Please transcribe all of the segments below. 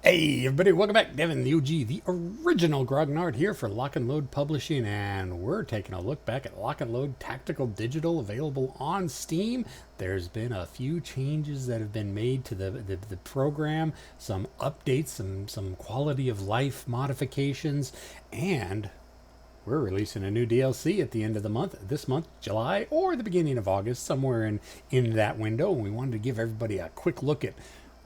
Hey everybody, welcome back. Devin, the OG, the original Grognard here for Lock and Load Publishing, and we're taking a look back at Lock and Load Tactical Digital, available on Steam. There's been a few changes that have been made to the program, some updates, some quality of life modifications, and we're releasing a new DLC at the end of the month, this month, July, or the beginning of August, somewhere in that window. And we wanted to give everybody a quick look at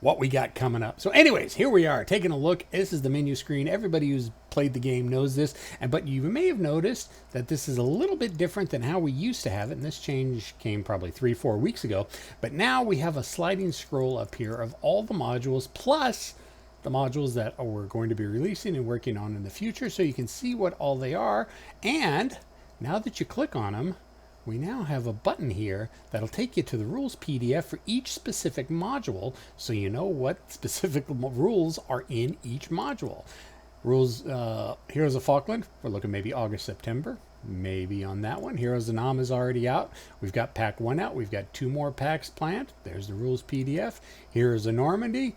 what we got coming up. So anyways, here we are taking a look. This is the menu screen. Everybody who's played the game knows this, but you may have noticed that this is a little bit different than how we used to have it, and this change came probably 3-4 weeks ago. But now we have a sliding scroll up here of all the modules, plus the modules that we're going to be releasing and working on in the future, so you can see what all they are. And now that you click on them, we now have a button here that'll take you to the rules PDF for each specific module, so you know what specific rules are in each module. Rules, Heroes of Falkland, we're looking maybe August, September, maybe on that one. Heroes of Nam is already out. We've got pack 1 out. We've got 2 more packs planned. There's the rules PDF. Heroes of Normandy.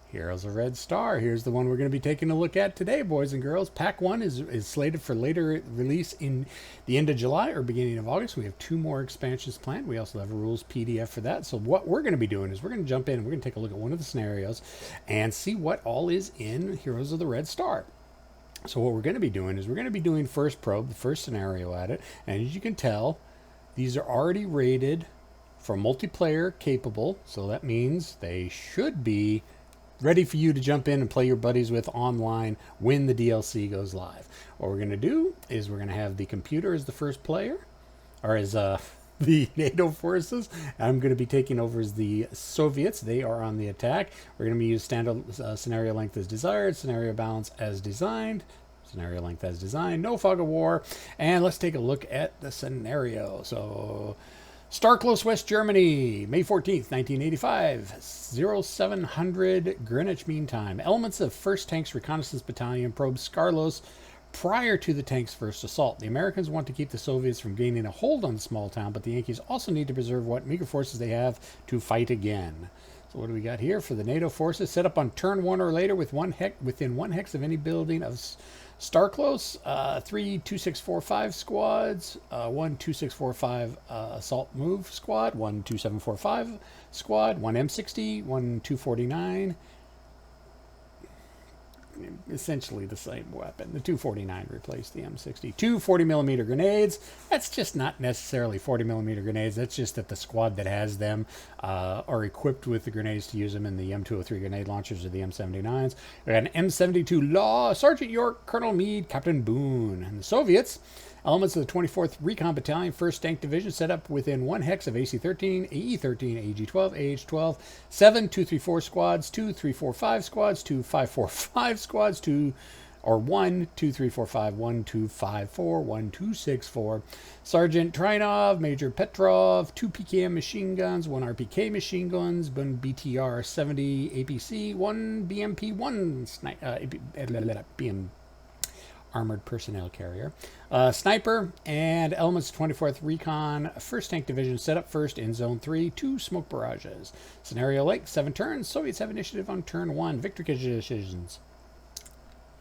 Heroes of Red Star. Here's the one we're going to be taking a look at today, boys and girls. Pack 1 is slated for later release in the end of July or beginning of August. We have 2 more expansions planned. We also have a rules PDF for that. So what we're going to be doing is we're going to jump in and we're going to take a look at one of the scenarios and see what all is in Heroes of the Red Star. So what we're going to be doing is we're going to be doing first probe, the first scenario at it. And as you can tell, these are already rated for multiplayer capable. So that means they should be ready for you to jump in and play your buddies with online when the DLC goes live. What we're going to do is we're going to have the computer as the first player, or as the NATO forces. I'm going to be taking over as the Soviets. They are on the attack. We're going to use standard scenario length as desired, scenario balance as designed, scenario length as designed, no fog of war. And let's take a look at the scenario. So Starclose, West Germany, May 14th, 1985, 0700 Greenwich Mean Time. Elements of 1st Tanks Reconnaissance Battalion probe Skarlos prior to the tank's first assault. The Americans want to keep the Soviets from gaining a hold on the small town, but the Yankees also need to preserve what meager forces they have to fight again. So what do we got here for the NATO forces? Set up on turn 1 or later with within 1 hex of any building of Starclose, 3 2645 squads, 1 2645 assault move squad, 1 2745 squad, 1 M60, 1 249. Essentially the same weapon. The 249 replaced the M60. 2 40mm grenades. That's just not necessarily 40mm grenades. That's just that the squad that has them are equipped with the grenades to use them in the M203 grenade launchers or the M79s. We got an M72 Law, Sergeant York, Colonel Meade, Captain Boone. And the Soviets, elements of the 24th Recon Battalion, 1st Tank Division, set up within 1 hex of AC-13, AE-13, AG-12, AH-12, 7 234 squads, 2 345 squads, 2 545 squads, 1 2345, 1 254, 1 264. Sergeant Trinov, Major Petrov, 2 PKM machine guns, 1 RPK machine guns, 1 BTR 70 APC, 1 BMP 1 BM Armored Personnel Carrier, Sniper, and elements 24th Recon 1st Tank Division set up first in Zone 3, 2 smoke barrages. Scenario length 7 turns. Soviets have initiative on turn 1. Victory decisions.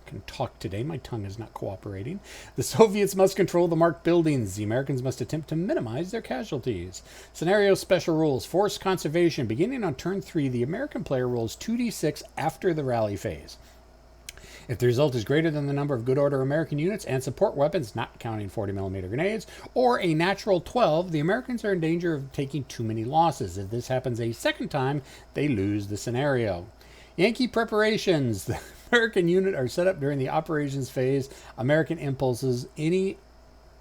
Can talk today. My tongue is not cooperating. The Soviets must control the marked buildings. The Americans must attempt to minimize their casualties. Scenario special rules. Force conservation. Beginning on turn 3, the American player rolls 2d6 after the rally phase. If the result is greater than the number of good order American units and support weapons, not counting 40mm grenades, or a natural 12, the Americans are in danger of taking too many losses. If this happens a second time, they lose the scenario. Yankee preparations. The American unit are set up during the operations phase. American impulses, any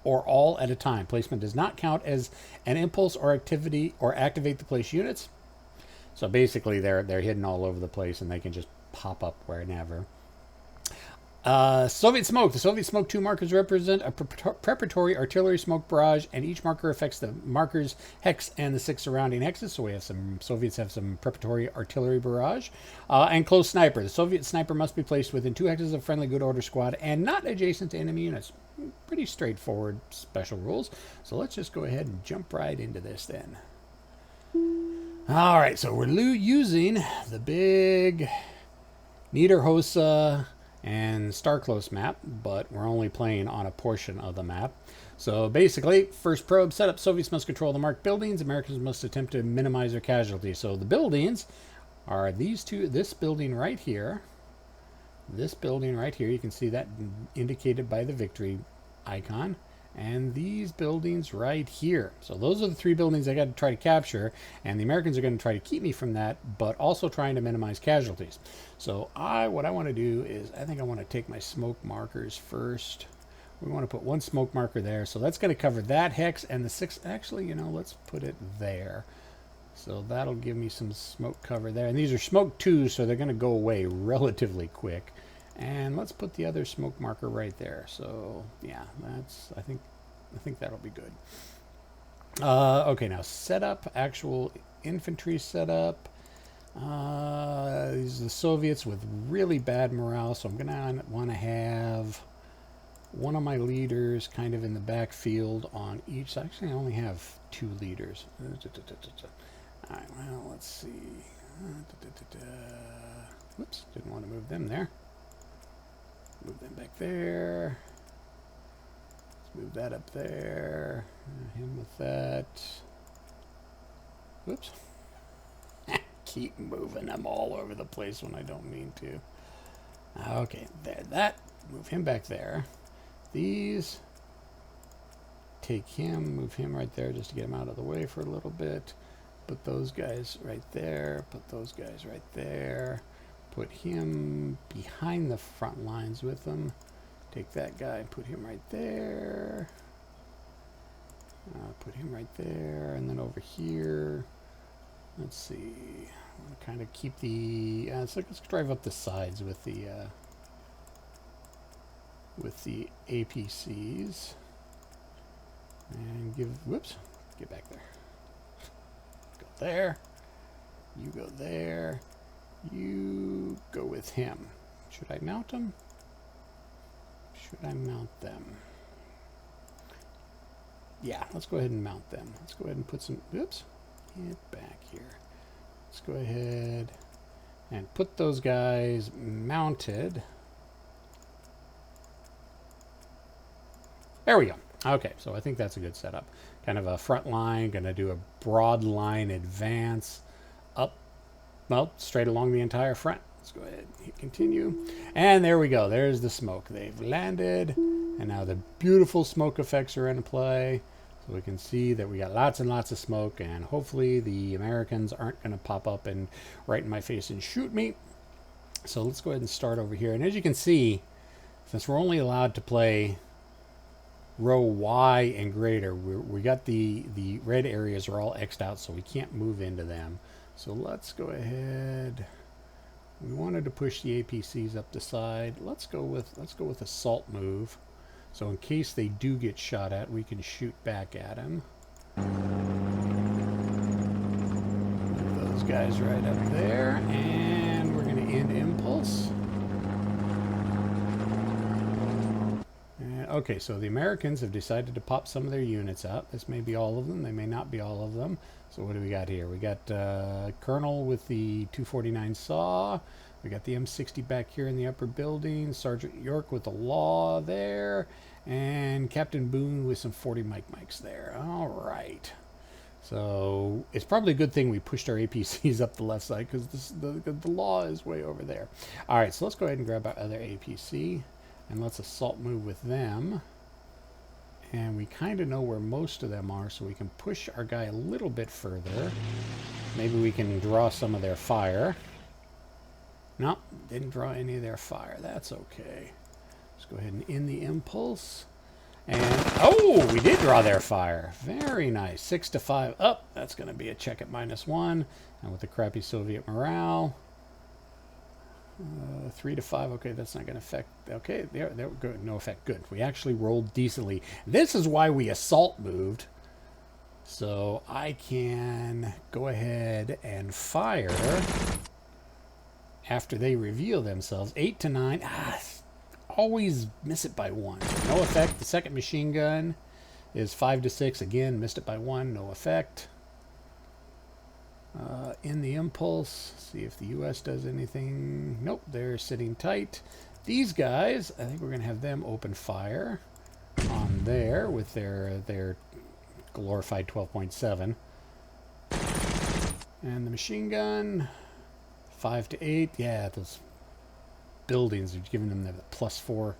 or all at a time. Placement does not count as an impulse or activity or activate the place units. So basically they're hidden all over the place and they can just pop up wherever. Soviet smoke. The Soviet smoke 2 markers represent a preparatory artillery smoke barrage, and each marker affects the marker's hex and the 6 surrounding hexes. So we have Soviets have some preparatory artillery barrage. And close sniper. The Soviet sniper must be placed within 2 hexes of friendly good order squad and not adjacent to enemy units. Pretty straightforward special rules. So let's just go ahead and jump right into this then. All right, so we're using the big Niederhosa and Starclose map, but we're only playing on a portion of the map. So basically, first probe setup, Soviets must control the marked buildings. Americans must attempt to minimize their casualties. So the buildings are these two, this building right here. This building right here, you can see that indicated by the victory icon. And these buildings right here. So those are the three buildings I got to try to capture, and the Americans are going to try to keep me from that, but also trying to minimize casualties. So what I want to do is, I think I want to take my smoke markers first. We want to put one smoke marker there, so that's going to cover that hex and the 6. Actually, you know, let's put it there. So that'll give me some smoke cover there. And these are smoke 2, so they're going to go away relatively quick. And let's put the other smoke marker right there. So yeah, I think that'll be good. Okay, now setup, actual infantry setup. These are the Soviets with really bad morale, so I'm gonna want to have one of my leaders kind of in the backfield on each. Actually, I only have 2 leaders. All right, well, let's see. Whoops, didn't want to move them there. Move them back there. Let's move that up there. Him with that. Whoops. Keep moving them all over the place when I don't mean to. Okay, there. That. Move him back there. These. Take him. Move him right there just to get him out of the way for a little bit. Put those guys right there. Put those guys right there. Put him behind the front lines with them. Take that guy and put him right there. Put him right there. And then over here, let's see. I'll kind of keep the... let's drive up the sides with the APCs. And give... Whoops. Get back there. Go there. You go there. You go with him. Should I mount them? Should I mount them? Yeah, let's go ahead and mount them. Let's go ahead and put some... Oops. Get back here. Let's go ahead and put those guys mounted. There we go. Okay, so I think that's a good setup. Kind of a front line. Going to do a broad line advance up. Well, straight along the entire front. Let's go ahead and hit continue. And there we go. There's the smoke. They've landed. And now the beautiful smoke effects are in play. So we can see that we got lots and lots of smoke. And hopefully the Americans aren't going to pop up and right in my face and shoot me. So let's go ahead and start over here. And as you can see, since we're only allowed to play row Y and greater, we got the red areas are all X'd out, so we can't move into them. So let's go ahead. We wanted to push the APCs up the side. Let's go with assault move. So in case they do get shot at, we can shoot back at them. Move those guys right up there, and we're going to end impulse. Okay, so the Americans have decided to pop some of their units out. This may be all of them. They may not be all of them. So what do we got here? We got Colonel with the 249 saw. We got the M60 back here in the upper building. Sergeant York with the law there. And Captain Boone with some 40 mics there. All right. So it's probably a good thing we pushed our APCs up the left side because the law is way over there. All right, so let's go ahead and grab our other APC. And let's assault move with them. And we kind of know where most of them are, so we can push our guy a little bit further. Maybe we can draw some of their fire. No, didn't draw any of their fire. That's okay. Let's go ahead and end the impulse. And, oh, we did draw their fire. Very nice. 6 to 5 up. That's going to be a check at -1. And with the crappy Soviet morale. 3 to 5. Okay, that's not going to affect. Okay, there, good. No effect. Good. We actually rolled decently. This is why we assault moved. So I can go ahead and fire after they reveal themselves. 8 to 9. Always miss it by 1. No effect. The second machine gun is 5 to 6. Again, missed it by 1. No effect. in the impulse. See if the U.S. does anything. Nope, they're sitting tight. These guys, I think we're going to have them open fire on there with their glorified 12.7. And the machine gun, 5 to 8. Yeah, those buildings are giving them the +4.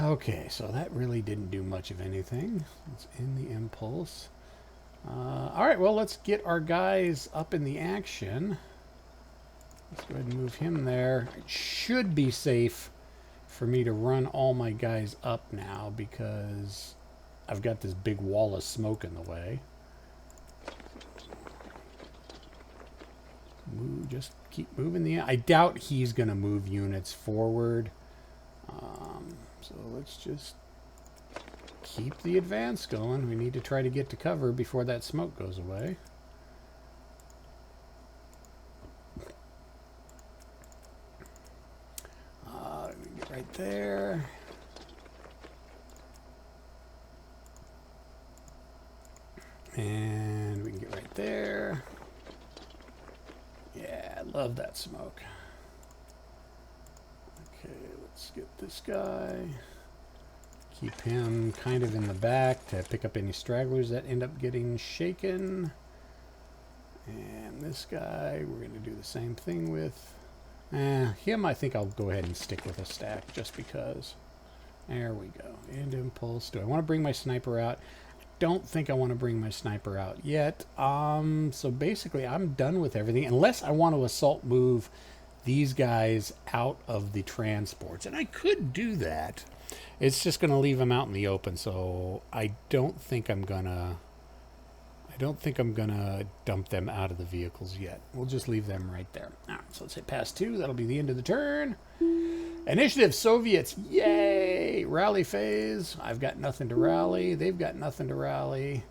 Okay, so that really didn't do much of anything. It's in the impulse. All right, well, let's get our guys up in the action. Let's go ahead and move him there. It should be safe for me to run all my guys up now because I've got this big wall of smoke in the way. Just keep moving I doubt he's going to move units forward. So let's just keep the advance going. We need to try to get to cover before that smoke goes away. Let me get right there. And we can get right there. Yeah, I love that smoke. Okay, let's get this guy. Keep him kind of in the back to pick up any stragglers that end up getting shaken. And this guy, we're going to do the same thing with. Him, I think I'll go ahead and stick with a stack just because. There we go. End impulse. Do I want to bring my sniper out? Don't think I want to bring my sniper out yet. So basically I'm done with everything unless I want to assault move these guys out of the transports, and I could do that. It's just going to leave them out in the open, so I don't think I'm gonna dump them out of the vehicles yet. We'll just leave them right there. All right, so let's hit pass 2. That'll be the end of the turn. Initiative, Soviets, yay! Rally phase. I've got nothing to rally. They've got nothing to rally.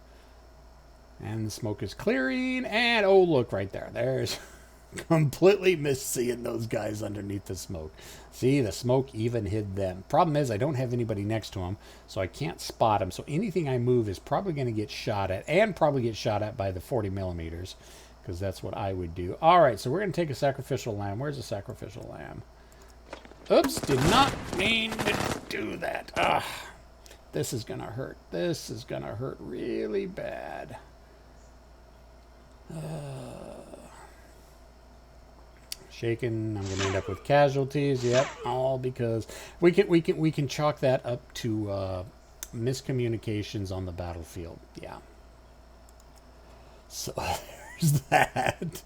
And the smoke is clearing. And, oh, look right there. There's completely missed seeing those guys underneath the smoke. See, the smoke even hid them. Problem is, I don't have anybody next to them, so I can't spot them. So anything I move is probably going to get shot at, and probably get shot at by the 40 millimeters, because that's what I would do. All right, so we're going to take a sacrificial lamb. Where's the sacrificial lamb? Oops, did not mean to do that. Ah, this is going to hurt. This is going to hurt really bad. Shaken. I'm going to end up with casualties. Yep, all because we can chalk that up to miscommunications on the battlefield. Yeah. So there's that.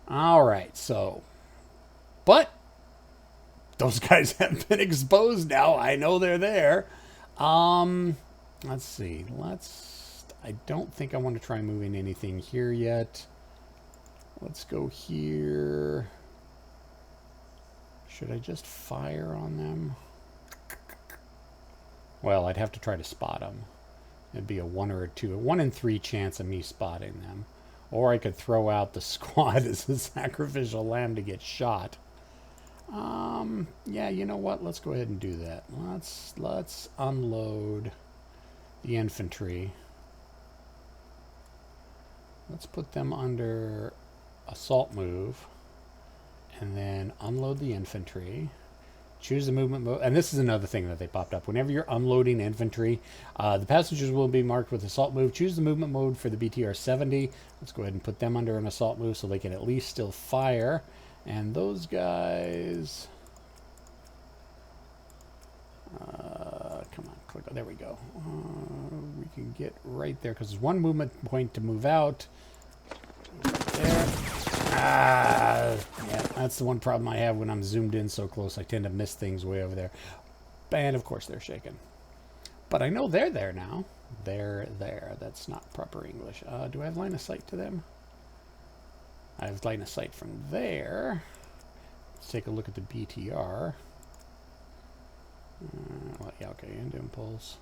All right. So, but those guys have been exposed now. I know they're there. Let's see. I don't think I want to try moving anything here yet. Let's go here. Should I just fire on them? Well, I'd have to try to spot them. It'd be a 1 or a 2, a 1 in 3 chance of me spotting them. Or I could throw out the squad as a sacrificial lamb to get shot. Yeah, you know what? Let's go ahead and do that. Let's unload the infantry. Let's put them under assault move, and then unload the infantry. Choose the movement mode, and this is another thing that they popped up. Whenever you're unloading infantry, the passengers will be marked with assault move. Choose the movement mode for the BTR 70. Let's go ahead and put them under an assault move so they can at least still fire. And those guys, come on, click. There we go. We can get right there because there's one movement point to move out. There. Yeah, that's the one problem I have when I'm zoomed in so close. I tend to miss things way over there. And of course they're shaken. But I know they're there now. They're there. That's not proper English. Do I have line of sight to them? I have line of sight from there. Let's take a look at the BTR. Well, yeah, okay, end impulse.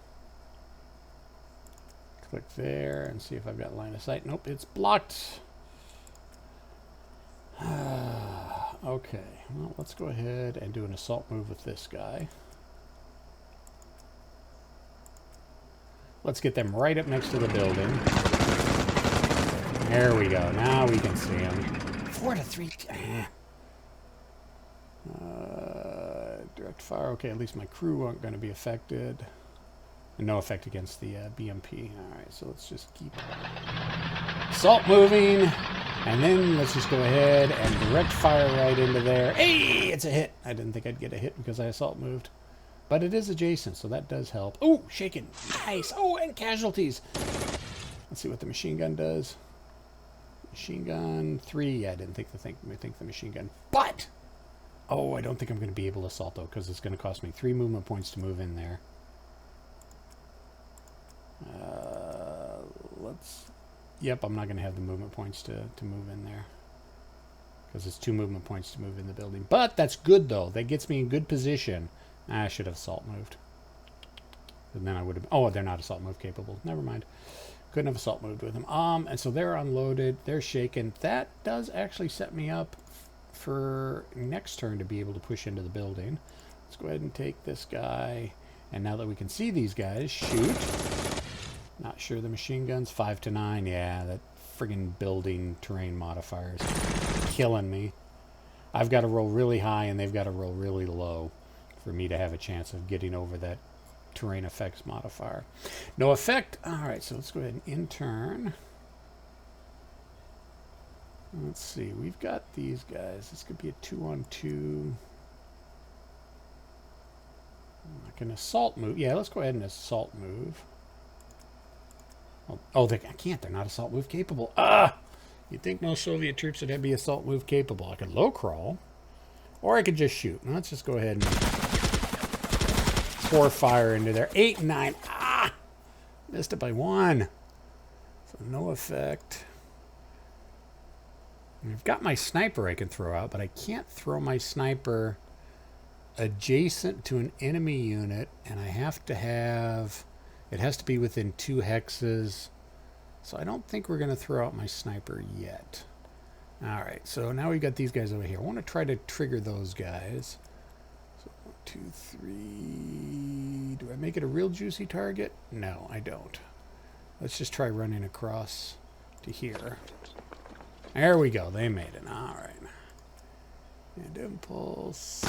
Click there and see if I've got line of sight. Nope, it's blocked. Okay, well, let's go ahead and do an assault move with this guy. Let's get them right up next to the building. There we go. Now we can see him. 4 to 3. Direct fire. Okay, at least my crew aren't going to be affected. And no effect against the BMP. Alright, so let's just keep assault moving. And then let's just go ahead and direct fire right into there. Hey, it's a hit. I didn't think I'd get a hit because I assault moved. But it is adjacent, so that does help. Oh, shaken. Nice. Oh, and casualties. Let's see what the machine gun does. Machine gun 3. Yeah, I didn't think the machine gun. But, oh, I don't think I'm going to be able to assault, though, because it's going to cost me 3 movement points to move in there. Yep, I'm not going to have the movement points to move in there. Because it's 2 movement points to move in the building. But that's good, though. That gets me in good position. I should have assault moved. And then I would have... Oh, they're not assault move capable. Never mind. Couldn't have assault moved with them. And so they're unloaded. They're shaken. That does actually set me up for next turn to be able to push into the building. Let's go ahead and take this guy. And now that we can see these guys, shoot. Not sure the machine gun's 5 to 9. Yeah, that friggin' building terrain modifier is killing me. I've got to roll really high and they've got to roll really low for me to have a chance of getting over that terrain effects modifier. No effect. Alright, so let's go ahead and intern. Let's see. We've got these guys. This could be a 2-on-2. Like an assault move. Yeah, let's go ahead and assault move. Oh, I can't. They're not assault move capable. You'd think no Soviet troops would be assault move capable. I could low crawl, or I could just shoot. Let's just go ahead and pour fire into there. 8 and 9. Missed it by 1. So no effect. And I've got my sniper I can throw out, but I can't throw my sniper adjacent to an enemy unit, and I have to have... It has to be within 2 hexes. So I don't think we're going to throw out my sniper yet. Alright, so now we've got these guys over here. I want to try to trigger those guys. So 1, 2, 3... Do I make it a real juicy target? No, I don't. Let's just try running across to here. There we go. They made it. Alright. And impulse.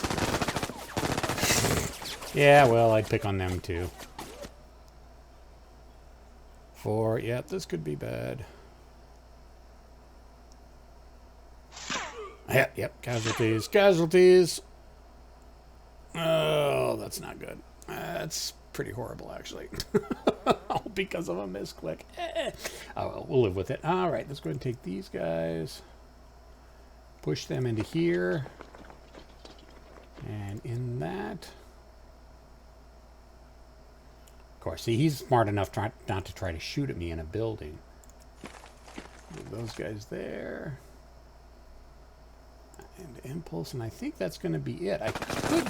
Yeah, well, I'd pick on them too. 4. Yep, this could be bad. Yep. Casualties. Casualties. Oh, that's not good. That's pretty horrible, actually. All because of a misclick. Oh, well, we'll live with it. All right, let's go ahead and take these guys. Push them into here. And in that... Of course, see, he's smart enough not to try to shoot at me in a building. Move those guys there. And impulse, and I think that's going to be it. I could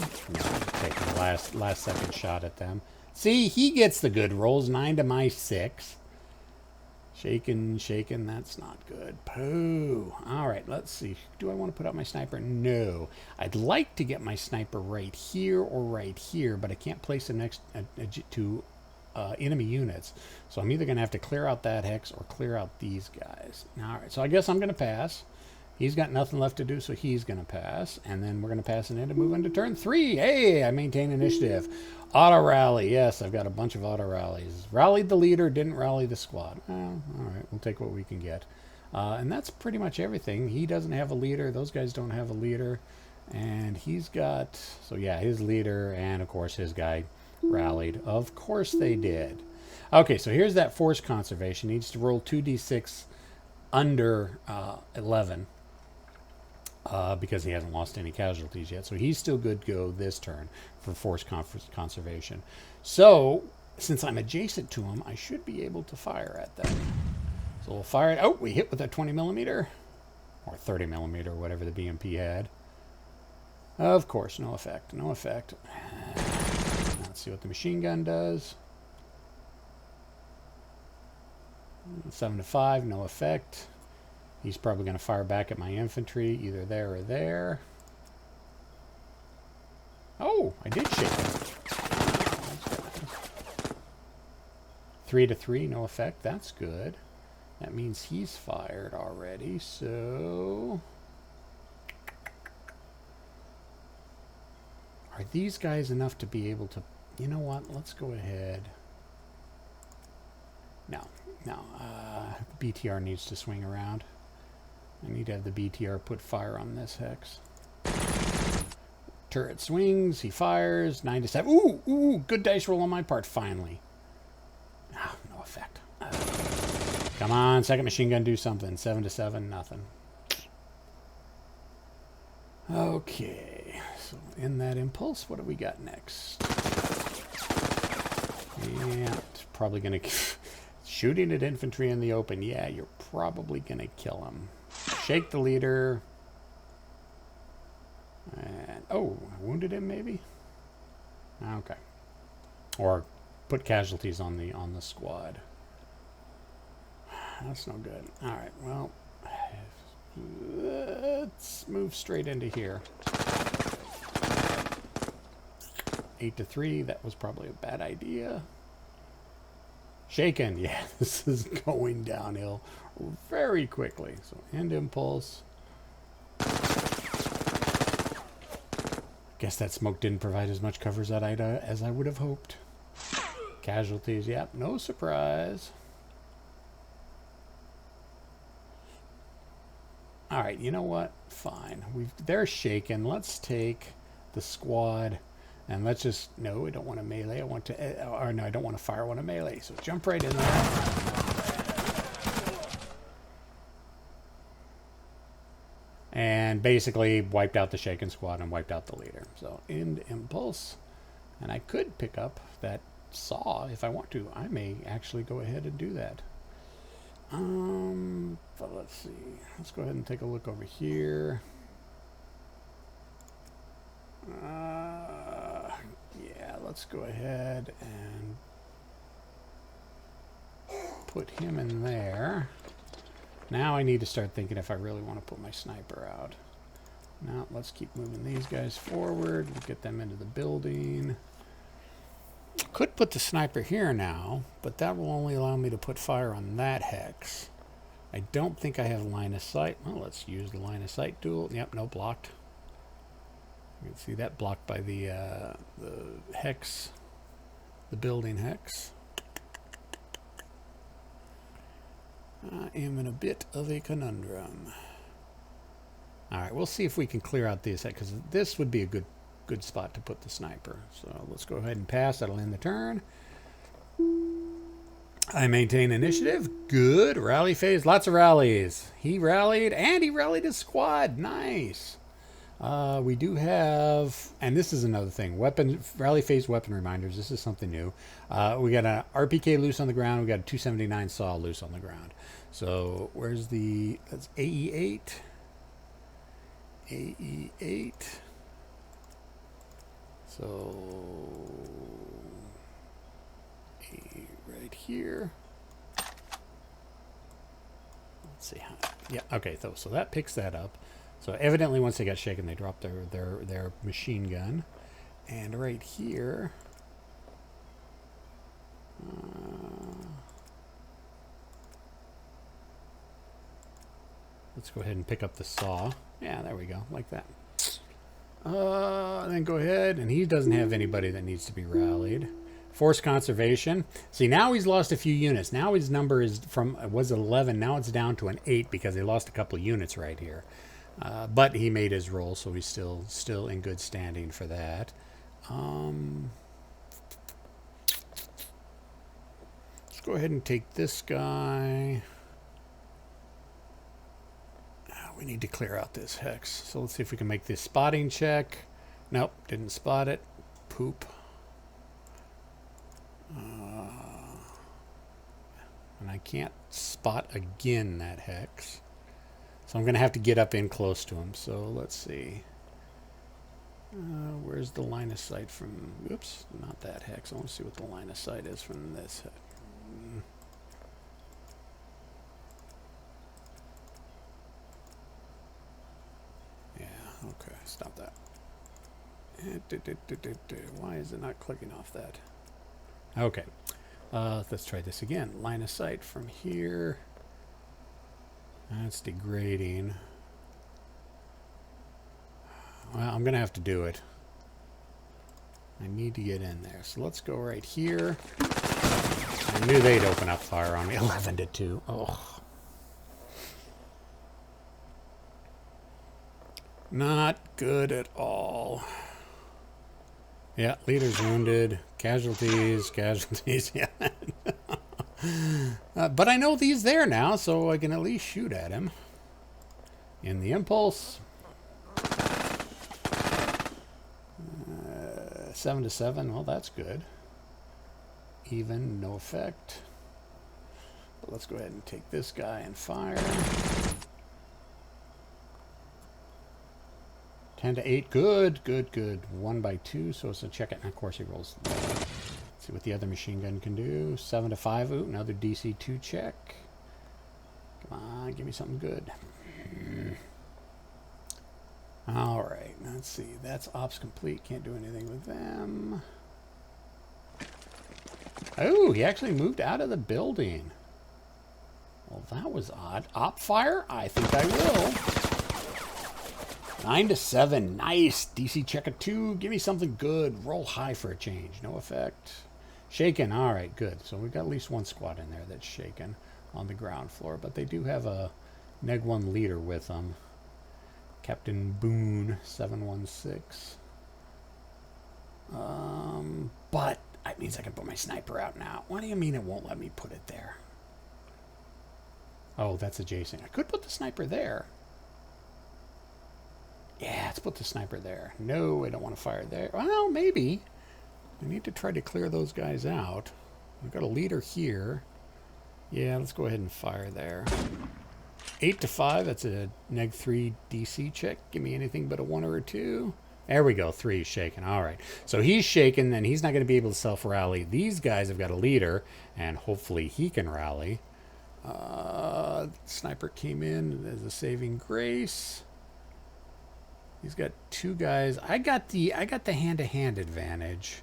take the last second shot at them. See, he gets the good rolls. 9 to my 6. Shaken, that's not good. Pooh. Alright, let's see. Do I want to put out my sniper? No. I'd like to get my sniper right here or right here, but I can't place him next to enemy units. So I'm either going to have to clear out that hex or clear out these guys. Alright, so I guess I'm going to pass. He's got nothing left to do, so he's going to pass. And then we're going to pass it in to move into turn 3. Hey, I maintain initiative. Auto rally. Yes, I've got a bunch of auto rallies. Rallied the leader, didn't rally the squad. Well, alright, we'll take what we can get. And that's pretty much everything. He doesn't have a leader. Those guys don't have a leader. And he's got... So yeah, his leader and, of course, his guy rallied. Of course they did. Okay, so here's that force conservation. He needs to roll 2d6 under 11. Because he hasn't lost any casualties yet. So he's still good to go this turn for force conservation. So, since I'm adjacent to him, I should be able to fire at them. So we'll fire it. Oh, we hit with a 20mm. Or 30mm, whatever the BMP had. Of course, no effect. No effect. Let's see what the machine gun does. 7 to 5, no effect. He's probably going to fire back at my infantry, either there or there. Oh, I did shake him. 3 to 3, no effect. That's good. That means he's fired already, so... Are these guys enough to be able to... You know what? Let's go ahead. No. BTR needs to swing around. I need to have the BTR put fire on this hex. Turret swings. He fires. 9 to 7. Ooh! Good dice roll on my part, finally. Oh, no effect. Come on, second machine gun, do something. 7 to 7, nothing. Okay, so in that impulse, what do we got next? Yeah, it's probably going to... Shooting at infantry in the open. Yeah, you're probably going to kill him. Shake the leader. And, oh, I wounded him maybe? Okay. Or put casualties on the squad. That's no good. All right, well, let's move straight into here. 8 to 3, that was probably a bad idea. Shaken, yeah, this is going downhill very quickly. So end impulse. Guess that smoke didn't provide as much cover as I would have hoped. Casualties, yep, no surprise. All right, you know what? Fine. They're shaken. Let's take the squad and let's just... No, I don't want to melee. I want to... or no, I don't want to fire. I want to melee. So jump right in there. And basically wiped out the shaken squad and wiped out the leader. So end impulse. And I could pick up that saw if I want to. I may actually go ahead and do that. But let's see. Let's go ahead and take a look over here. Yeah, let's go ahead and put him in there. Now I need to start thinking if I really want to put my sniper out. Now let's keep moving these guys forward. We'll get them into the building. Could put the sniper here now, but that will only allow me to put fire on that hex. I don't think I have line of sight. Well, let's use the line of sight tool. Yep, no, blocked. You can see that blocked by the hex, the building hex. I am in a bit of a conundrum. All right, we'll see if we can clear out this, because this would be a good spot to put the sniper. So let's go ahead and pass. That'll end the turn. I maintain initiative. Good. Rally phase. Lots of rallies. He rallied, and he rallied his squad. Nice. We do have, and this is another thing, rally phase weapon reminders. This is something new. We got an RPK loose on the ground. We got a 279 saw loose on the ground. So where's that's AE8. AE8. So right here. Let's see how. Yeah. Okay. So that picks that up. So evidently, once they got shaken, they dropped their machine gun, and right here. Let's go ahead and pick up the saw. Yeah, there we go, like that. Then go ahead, and he doesn't have anybody that needs to be rallied. Force conservation. See, now he's lost a few units. Now his number is was 11. Now it's down to an 8 because he lost a couple of units right here. But he made his roll, so he's still in good standing for that. Let's go ahead and take this guy. We need to clear out this hex. So let's see if we can make this spotting check. Nope, didn't spot it. Poop. And I can't spot again that hex. So I'm going to have to get up in close to him. So let's see. Where's the line of sight from... Oops, not that hex. I want to see what the line of sight is from this hex. Okay, stop that. Why is it not clicking off that? Okay, let's try this again. Line of sight from here That's degrading. Well, I'm going to have to do it. I need to get in there. So let's go right here. I knew they'd open up fire on me. 11-2. Oh. Not good at all. Yeah, leader's wounded. Casualties. Yeah. But I know he's there now, so I can at least shoot at him. In the impulse. 7-7. Well, that's good. Even, no effect. But let's go ahead and take this guy and fire. 10-8. Good, good, good. 1/2, so it's a check it. And of course, he rolls. Let's see what the other machine gun can do. 7-5. Ooh, another DC 2 check. Come on, give me something good. All right, let's see. That's ops complete. Can't do anything with them. Oh, he actually moved out of the building. Well, that was odd. Op fire? I think I will. 9-7. Nice. DC check a 2. Give me something good. Roll high for a change. No effect. Shaken. All right, good. So we've got at least one squad in there that's shaken on the ground floor. But they do have a Neg 1 leader with them. Captain Boone, 716. But that means I can put my sniper out now. What do you mean it won't let me put it there? Oh, that's adjacent. I could put the sniper there. Yeah, let's put the sniper there. No, I don't want to fire there. Well, maybe. I need to try to clear those guys out. We've got a leader here. Yeah, let's go ahead and fire there. 8-5. That's a Neg 3 DC check. Give me anything but a 1 or a 2. There we go. 3 is shaken. All right. So he's shaken, and he's not going to be able to self-rally. These guys have got a leader, and hopefully he can rally. Sniper came in as a saving grace. He's got 2 guys. I got the hand-to-hand advantage.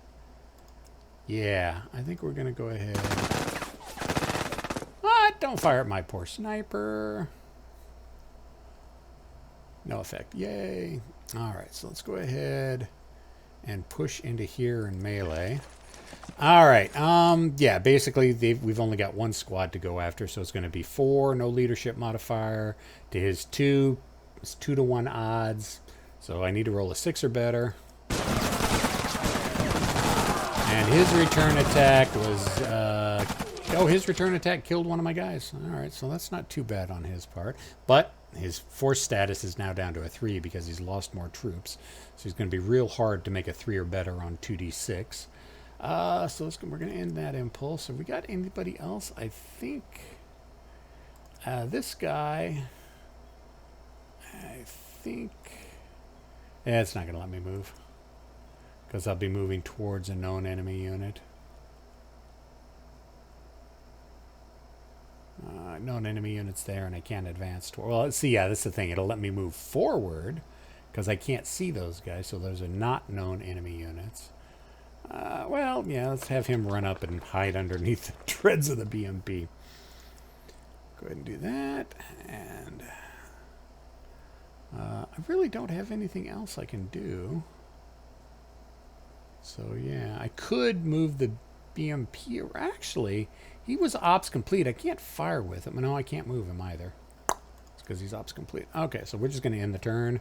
Yeah, I think we're going to go ahead. What? Don't fire at my poor sniper. No effect. Yay. All right, so let's go ahead and push into here in melee. All right. Yeah, basically we've only got 1 squad to go after, so it's going to be 4, no leadership modifier, to his 2. It's 2-1 odds. So I need to roll a 6 or better. And his return attack was... his return attack killed one of my guys. All right, so that's not too bad on his part. But his force status is now down to a 3 because he's lost more troops. So he's going to be real hard to make a 3 or better on 2d6. So we're going to end that impulse. Have we got anybody else? I think this guy... Yeah, it's not going to let me move. Because I'll be moving towards a known enemy unit. Known enemy units there, and I can't advance toward... Well, see, yeah, that's the thing. It'll let me move forward because I can't see those guys, so those are not known enemy units. Well, yeah, let's have him run up and hide underneath the treads of the BMP. Go ahead and do that, and... I really don't have anything else I can do. So, yeah, I could move the BMP. Actually, he was ops complete. I can't fire with him. No, I can't move him either. It's because he's ops complete. Okay, so we're just going to end the turn.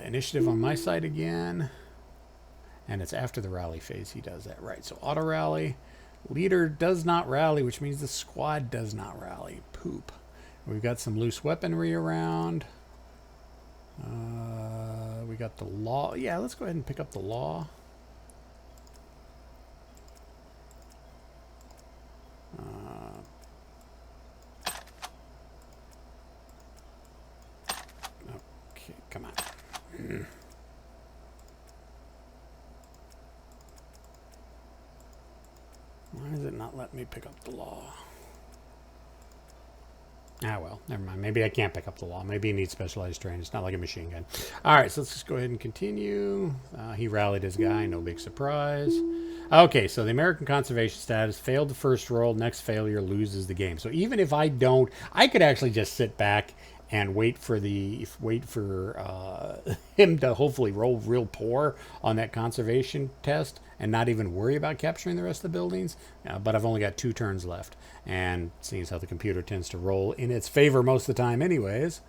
Initiative on my side again. And it's after the rally phase he does that. Right, so auto rally. Leader does not rally, which means the squad does not rally. Poop. We've got some loose weaponry around. We got the law. Yeah, let's go ahead and pick up the law. Okay, come on. Why does it not let me pick up the law? Ah, well, never mind. Maybe I can't pick up the law. Maybe he needs specialized training. It's not like a machine gun. All right, so let's just go ahead and continue. He rallied his guy. No big surprise. Okay, so the American conservation status failed the first roll. Next failure loses the game. So even if I don't, I could actually just sit back and wait for him to hopefully roll real poor on that conservation test and not even worry about capturing the rest of the buildings. But I've only got 2 turns left, and seeing as how the computer tends to roll in its favor most of the time, anyways.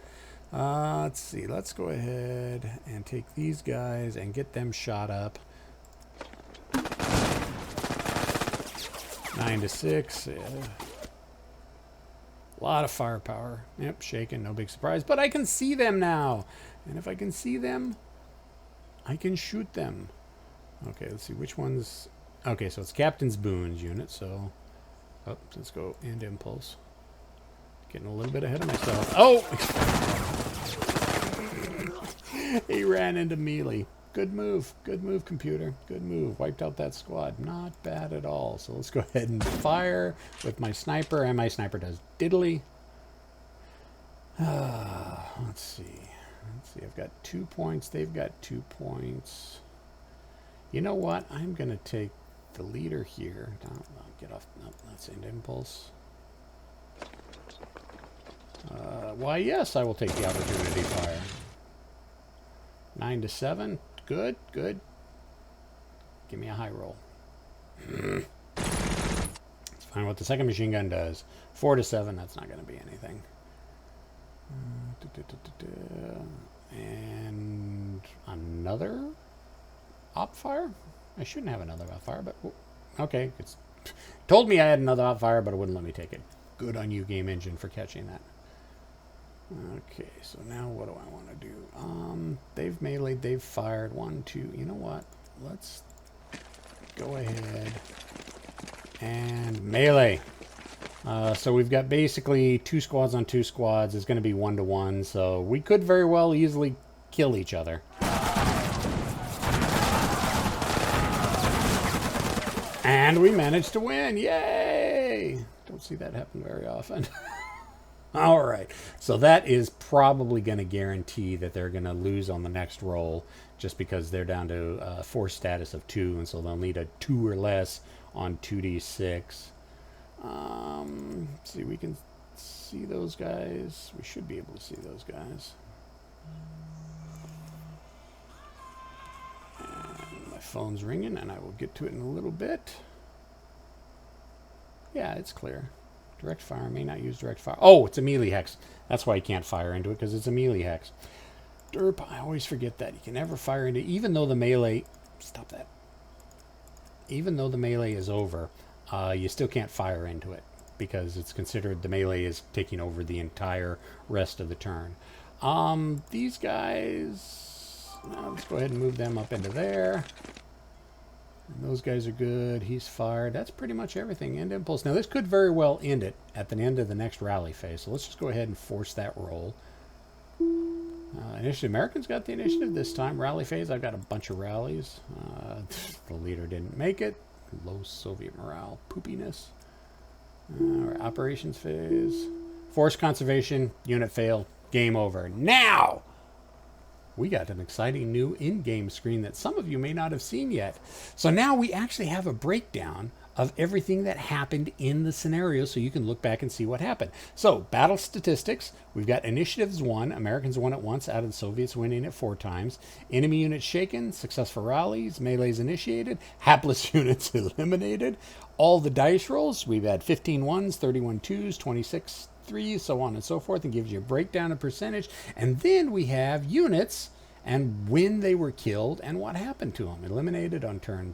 Let's see. Let's go ahead and take these guys and get them shot up. 9 to 6. A lot of firepower. Yep, shaking, no big surprise. But I can see them now. And if I can see them, I can shoot them. Okay, let's see which ones. Okay, so it's Captain's Boone's unit. So, let's go end impulse. Getting a little bit ahead of myself. Oh! He ran into melee. Good move, computer. Good move. Wiped out that squad. Not bad at all. So let's go ahead and fire with my sniper, and my sniper does diddly. Let's see. I've got 2 points. They've got 2 points. You know what? I'm going to take the leader here. No, get off. No, that's end impulse. Why, yes, I will take the opportunity fire. 9 to 7. Good. Give me a high roll. Let's find what the second machine gun does. 4 to 7. That's not going to be anything. And another op fire? I shouldn't have another op fire, but okay. It's told me I had another op fire, but it wouldn't let me take it. Good on you, Game Engine, for catching that. Okay, so now what do I want to do? They've meleeed, they've fired. 1, 2. You know what? Let's go ahead and melee. So we've got basically 2 squads on 2 squads. It's going to be 1 to 1, so we could very well easily kill each other. And we managed to win. Yay! Don't see that happen very often. All right, so that is probably going to guarantee that they're going to lose on the next roll, just because they're down to force status of 2, and so they'll need a 2 or less on 2d6. Let's see, we can see those guys. We should be able to see those guys. And my phone's ringing, and I will get to it in a little bit. Yeah, it's clear. Direct fire, may not use direct fire. Oh, it's a melee hex. That's why you can't fire into it, because it's a melee hex. Derp, I always forget that. You can never fire into it, even though the melee... Stop that. Even though the melee is over, you still can't fire into it, because it's considered the melee is taking over the entire rest of the turn. These guys... let's go ahead and move them up into there. And those guys are good. He's fired. That's pretty much everything. End impulse. Now, this could very well end it at the end of the next rally phase. So let's just go ahead and force that roll. Initiative. Americans got the initiative this time. Rally phase. I've got a bunch of rallies. The leader didn't make it. Low Soviet morale. Poopiness. Operations phase. Force conservation. Unit failed. Game over. Now! We got an exciting new in-game screen that some of you may not have seen yet. So now we actually have a breakdown of everything that happened in the scenario, so you can look back and see what happened. So, battle statistics, we've got initiatives won, Americans won at once out of the Soviets winning it 4 times, enemy units shaken, successful rallies, melees initiated, hapless units eliminated, all the dice rolls, we've had 15 ones, 31 twos, 26 3, so on and so forth, and gives you a breakdown of percentage. And then we have units and when they were killed and what happened to them. Eliminated on turn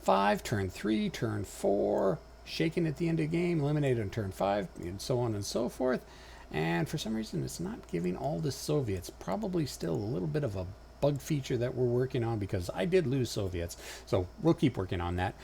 5, turn 3, turn 4, shaken at the end of the game, eliminated on turn 5, and so on and so forth. And for some reason, it's not giving all the Soviets. Probably still a little bit of a bug feature that we're working on, because I did lose Soviets. So we'll keep working on that.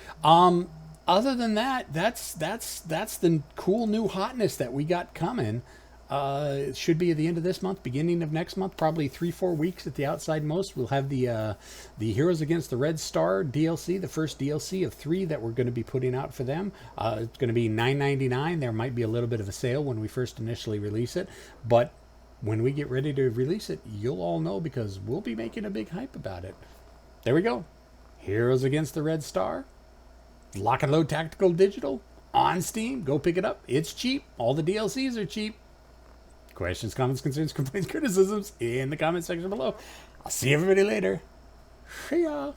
Other than that, that's the cool new hotness that we got coming. It should be at the end of this month, beginning of next month, probably 3-4 weeks at the outside most. We'll have the Heroes Against the Red Star DLC, the first DLC of 3 that we're going to be putting out for them. It's going to be $9.99. There might be a little bit of a sale when we first initially release it, but when we get ready to release it, you'll all know, because we'll be making a big hype about it. There we go. Heroes Against the Red Star. Lock and Load Tactical Digital on Steam. Go pick it up. It's cheap. All the DLCs are cheap. Questions, comments, concerns, complaints, criticisms in the comment section below. I'll see everybody later. See ya.